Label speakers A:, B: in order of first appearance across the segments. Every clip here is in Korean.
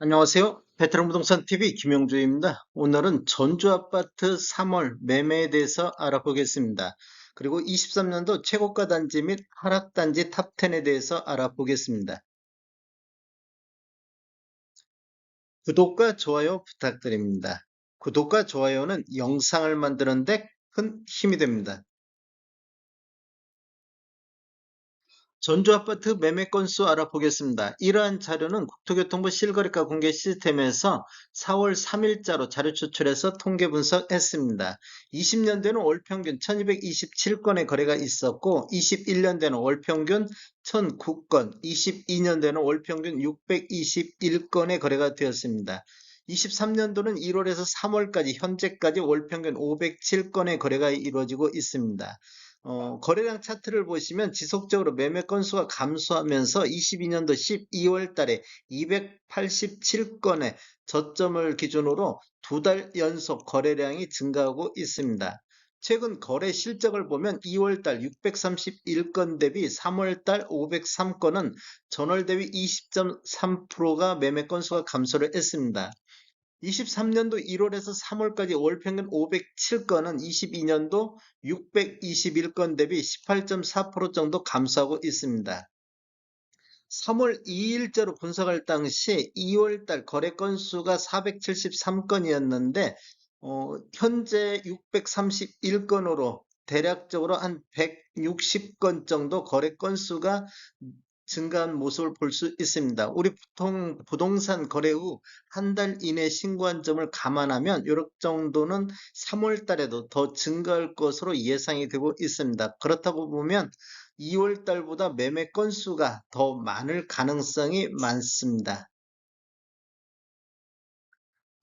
A: 안녕하세요. 베테랑 부동산 TV 김영주입니다. 오늘은 전주 아파트 3월 매매에 대해서 알아보겠습니다. 그리고 23년도 최고가 단지 및 하락 단지 탑10에 대해서 알아보겠습니다. 구독과 좋아요 부탁드립니다. 구독과 좋아요는 영상을 만드는데 큰 힘이 됩니다. 전주 아파트 매매 건수 알아보겠습니다. 이러한 자료는 국토교통부 실거래가 공개 시스템에서 4월 3일자로 자료 추출해서 통계 분석했습니다. 20년대는 월 평균 1227건의 거래가 있었고 21년대는 월 평균 1009건, 22년대는 월 평균 621건의 거래가 되었습니다. 23년도는 1월에서 3월까지 현재까지 월 평균 507건의 거래가 이루어지고 있습니다. 거래량 차트를 보시면 지속적으로 매매 건수가 감소하면서 22년도 12월 달에 287건의 저점을 기준으로 두 달 연속 거래량이 증가하고 있습니다. 최근 거래 실적을 보면 2월 달 631건 대비 3월 달 503건은 전월 대비 20.3%가 매매 건수가 감소를 했습니다. 23년도 1월에서 3월까지 월 평균 507건은 22년도 621건 대비 18.4% 정도 감소하고 있습니다. 3월 2일자로 분석할 당시 2월 달 거래 건수가 473건이었는데 현재 631건으로 대략적으로 한 160건 정도 거래 건수가 증가한 모습을 볼 수 있습니다. 우리 보통 부동산 거래 후 한 달 이내 신고한 점을 감안하면 이렇게 정도는 3월 달에도 더 증가할 것으로 예상이 되고 있습니다. 그렇다고 보면 2월 달보다 매매 건수가 더 많을 가능성이 많습니다.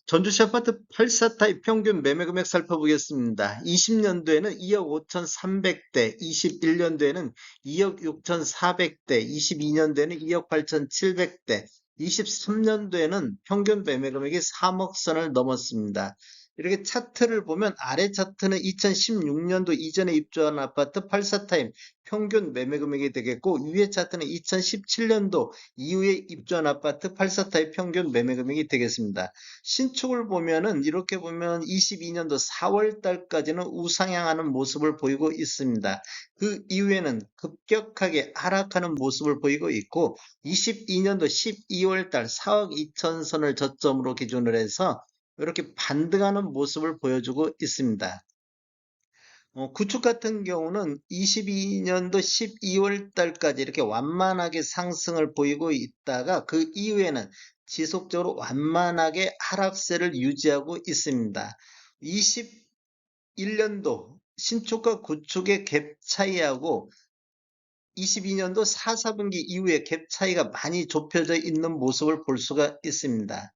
A: 전주시 아파트 84타입 평균 매매 금액 살펴보겠습니다. 20년도에는 2억 5,300대, 21년도에는 2억 6,400대, 22년도에는 2억 8,700대, 23년도에는 평균 매매 금액이 3억 선을 넘었습니다. 이렇게 차트를 보면 아래 차트는 2016년도 이전에 입주한 아파트 84타입 평균 매매 금액이 되겠고, 위에 차트는 2017년도 이후에 입주한 아파트 84타입 평균 매매 금액이 되겠습니다. 신축을 보면은 이렇게 보면 22년도 4월 달까지는 우상향하는 모습을 보이고 있습니다. 그 이후에는 급격하게 하락하는 모습을 보이고 있고 22년도 12월 달 4억 2천 선을 저점으로 기준으로 해서 이렇게 반등하는 모습을 보여주고 있습니다. 구축 같은 경우는 22년도 12월 달까지 이렇게 완만하게 상승을 보이고 있다가 그 이후에는 지속적으로 완만하게 하락세를 유지하고 있습니다. 21년도 신축과 구축의 갭 차이하고 22년도 4, 4분기 이후에 갭 차이가 많이 좁혀져 있는 모습을 볼 수가 있습니다.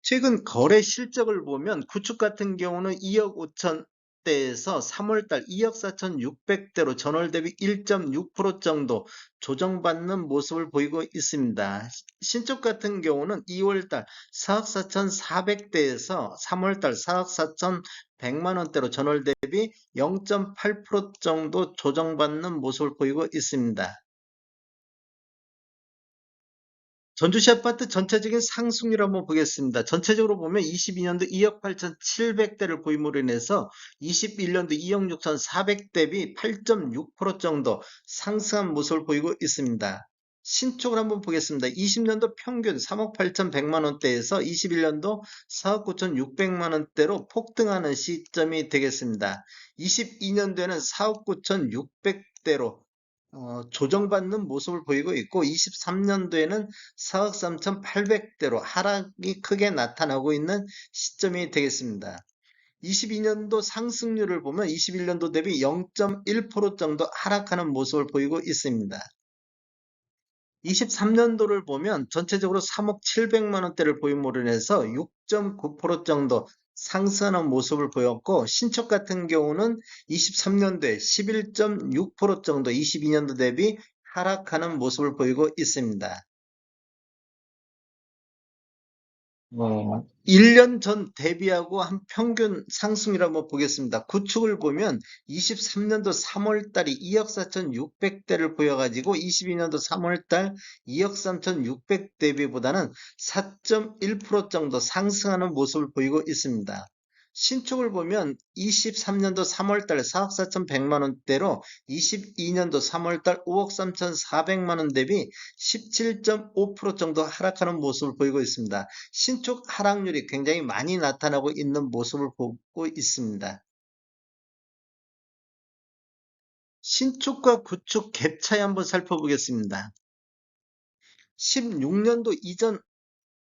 A: 최근 거래 실적을 보면 구축 같은 경우는 2억 5천대에서 3월달 2억 4,600대로 전월 대비 1.6% 정도 조정받는 모습을 보이고 있습니다. 신축 같은 경우는 2월달 4억 4,400대에서 3월달 4억 4,100만 원대로 전월 대비 0.8% 정도 조정받는 모습을 보이고 있습니다. 전주시 아파트 전체적인 상승률 한번 보겠습니다. 전체적으로 보면 22년도 2억 8,700대를 보임으로 인해서 21년도 2억 6,400 대비 8.6% 정도 상승한 모습을 보이고 있습니다. 신축을 한번 보겠습니다. 20년도 평균 3억 8,100만 원대에서 21년도 4억 9,600만 원대로 폭등하는 시점이 되겠습니다. 22년도에는 4억 9,600대로 조정받는 모습을 보이고 있고 23년도에는 4억 3,800대로 하락이 크게 나타나고 있는 시점이 되겠습니다. 22년도 상승률을 보면 21년도 대비 0.1% 정도 하락하는 모습을 보이고 있습니다. 23년도를 보면 전체적으로 3억 700만 원대를 보임으로 인해서 6.9% 정도 상승하는 모습을 보였고 신축 같은 경우는 23년도에 11.6% 정도 22년도 대비 하락하는 모습을 보이고 있습니다. 1년 전 대비하고 한 평균 상승률 한번 보겠습니다. 구축을 보면 23년도 3월 달이 2억 4,600대를 보여가지고 22년도 3월 달 2억 3,600 대비보다는 4.1% 정도 상승하는 모습을 보이고 있습니다. 신축을 보면 23년도 3월 달 4억 4,100만 원대로 22년도 3월 달 5억 3,400만 원 대비 17.5% 정도 하락하는 모습을 보이고 있습니다. 신축 하락률이 굉장히 많이 나타나고 있는 모습을 보고 있습니다. 신축과 구축 갭 차이 한번 살펴보겠습니다. 16년도 이전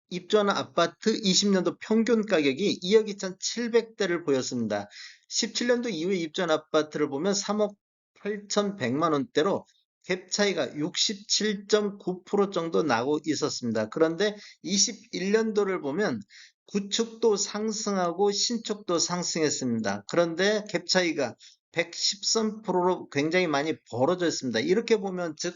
A: 입주하는 아파트 20년도 평균 가격이 2억 2,700대를 보였습니다. 17년도 이후에 입주한 아파트를 보면 3억 8,100만 원대로 갭 차이가 67.9% 정도 나고 있었습니다. 그런데 21년도를 보면 구축도 상승하고 신축도 상승했습니다. 그런데 갭 차이가 113%로 굉장히 많이 벌어져 있습니다. 이렇게 보면 즉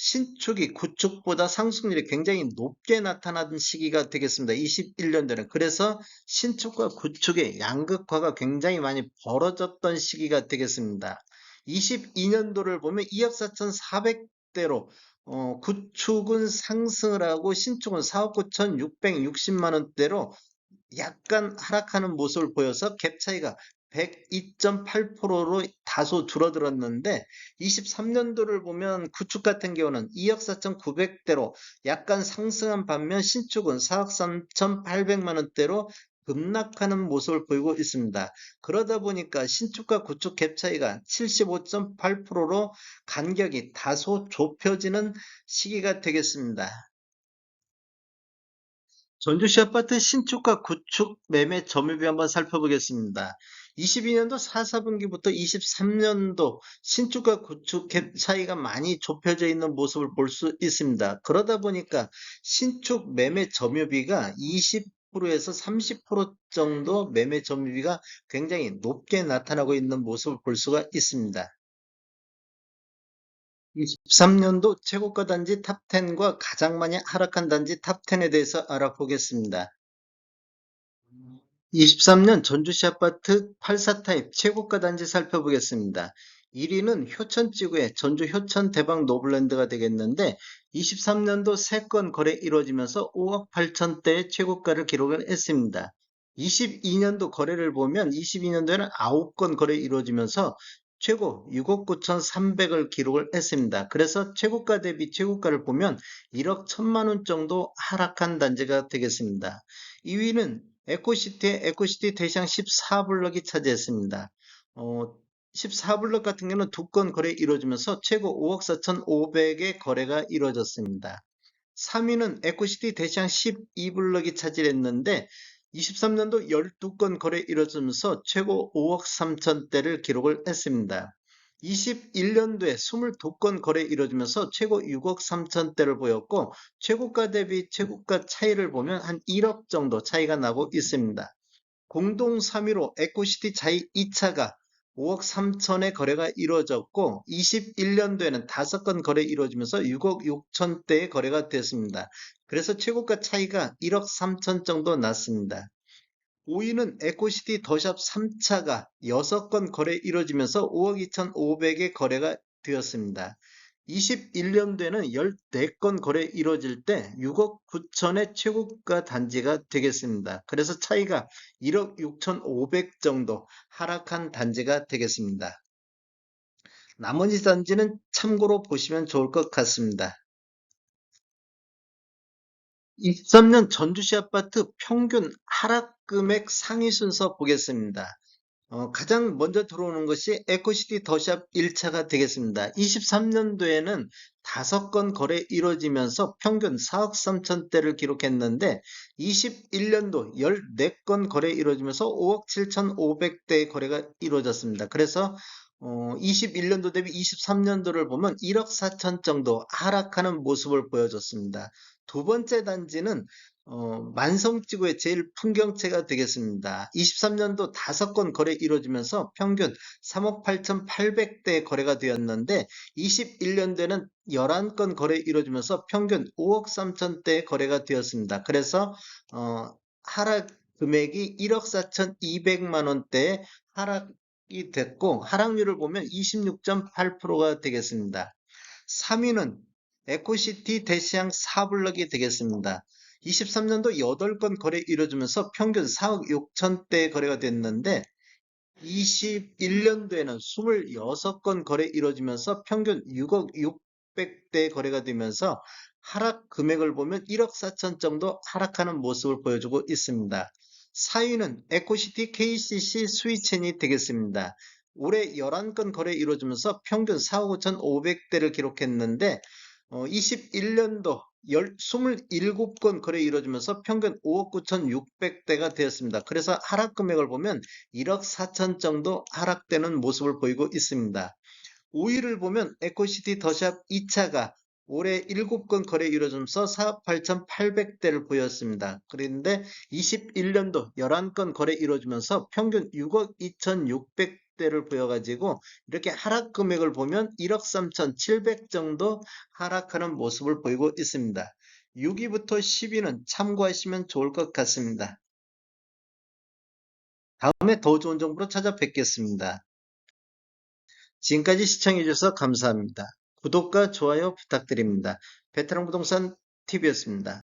A: 신축이 구축보다 상승률이 굉장히 높게 나타나는 시기가 되겠습니다. 21년도는. 그래서 신축과 구축의 양극화가 굉장히 많이 벌어졌던 시기가 되겠습니다. 22년도를 보면 2억 4,400대로 구축은 상승을 하고 신축은 4억 9,660만 원대로 약간 하락하는 모습을 보여서 갭 차이가 102.8%로 다소 줄어들었는데 23년도를 보면 구축 같은 경우는 2억 4,900대로 약간 상승한 반면 신축은 4억 3,800만 원대로 급락하는 모습을 보이고 있습니다. 그러다 보니까 신축과 구축 갭 차이가 75.8%로 간격이 다소 좁혀지는 시기가 되겠습니다. 전주시 아파트 신축과 구축 매매 점유비 한번 살펴보겠습니다. 22년도 4, 4분기부터 23년도 신축과 구축 갭 차이가 많이 좁혀져 있는 모습을 볼 수 있습니다. 그러다 보니까 신축 매매 점유비가 20%에서 30% 정도 매매 점유비가 굉장히 높게 나타나고 있는 모습을 볼 수가 있습니다. 23년도 최고가 단지 탑10과 가장 많이 하락한 단지 탑10에 대해서 알아보겠습니다. 23년 전주시 아파트 84타입 최고가 단지 살펴보겠습니다. 1위는 효천지구의 전주 효천 대박 노블랜드가 되겠는데 23년도 3건 거래 이루어지면서 5억 8천대의 최고가를 기록을 했습니다. 22년도 거래를 보면 22년도에는 9건 거래 이루어지면서 최고 6억 9천3백을 기록을 했습니다. 그래서 최고가 대비 최고가를 보면 1억 1천만 원 정도 하락한 단지가 되겠습니다. 2위는 에코시티의 에코시티 대시양 14블럭이 차지했습니다. 14블럭 같은 경우는 2건 거래 이루어지면서 최고 5억 4,500의 거래가 이루어졌습니다. 3위는 에코시티 대시양 12블럭이 차지했는데 23년도 12건 거래 이루어지면서 최고 5억 3천대를 기록을 했습니다. 21년도에 22건 거래 이루어지면서 최고 6억 3천대를 보였고 최고가 대비 최고가 차이를 보면 한 1억 정도 차이가 나고 있습니다. 공동 3위로 에코시티 자이 2차가 5억 3천의 거래가 이루어졌고 21년도에는 5건 거래 이루어지면서 6억 6천대의 거래가 됐습니다. 그래서 최고가 차이가 1억 3천 정도 났습니다. 5위는 에코시티 더샵 3차가 6건 거래 이루어지면서 5억 2,500의 거래가 되었습니다. 21년도에는 14건 거래 이루어질 때 6억 9천의 최고가 단지가 되겠습니다. 그래서 차이가 1억 6,500 정도 하락한 단지가 되겠습니다. 나머지 단지는 참고로 보시면 좋을 것 같습니다. 23년 전주시 아파트 평균 하락 금액 상위 순서 보겠습니다. 가장 먼저 들어오는 것이 에코시티 더샵 1차가 되겠습니다. 23년도에는 5건 거래 이루어지면서 평균 4억 3천대를 기록했는데 21년도 14건 거래 이루어지면서 5억 7,500대의 거래가 이루어졌습니다. 그래서 21년도 대비 23년도를 보면 1억 4천 정도 하락하는 모습을 보여줬습니다. 두 번째 단지는 만성지구의 제일 풍경채가 되겠습니다. 23년도 5건 거래 이루어지면서 평균 3억 8,800대 거래가 되었는데 21년도에는 11건 거래 이루어지면서 평균 5억 3천대 거래가 되었습니다. 그래서 하락 금액이 1억 4,200만 원대에 하락이 됐고 하락률을 보면 26.8%가 되겠습니다. 3위는 에코시티 대시양 4블럭이 되겠습니다. 23년도 8건 거래 이루어지면서 평균 4억 6천대 거래가 됐는데 21년도에는 26건 거래 이루어지면서 평균 6억 600대 거래가 되면서 하락 금액을 보면 1억 4천 정도 하락하는 모습을 보여주고 있습니다. 4위는 에코시티 KCC 스위첸이 되겠습니다. 올해 11건 거래 이루어지면서 평균 4억 5,500대를 기록했는데 21년도 27건 거래 이루어지면서 평균 5억 9,600대가 되었습니다. 그래서 하락 금액을 보면 1억 4천 정도 하락되는 모습을 보이고 있습니다. 5위를 보면 에코시티 더샵 2차가 올해 7건 거래 이루어지면서 4억 8,800대를 보였습니다. 그런데 21년도 11건 거래 이루어지면서 평균 6억 2,600대를 보여가지고 이렇게 하락 금액을 보면 1억 3,700 정도 하락하는 모습을 보이고 있습니다. 6위부터 10위는 참고하시면 좋을 것 같습니다. 다음에 더 좋은 정보로 찾아뵙겠습니다. 지금까지 시청해주셔서 감사합니다. 구독과 좋아요 부탁드립니다. 베테랑 부동산 TV였습니다.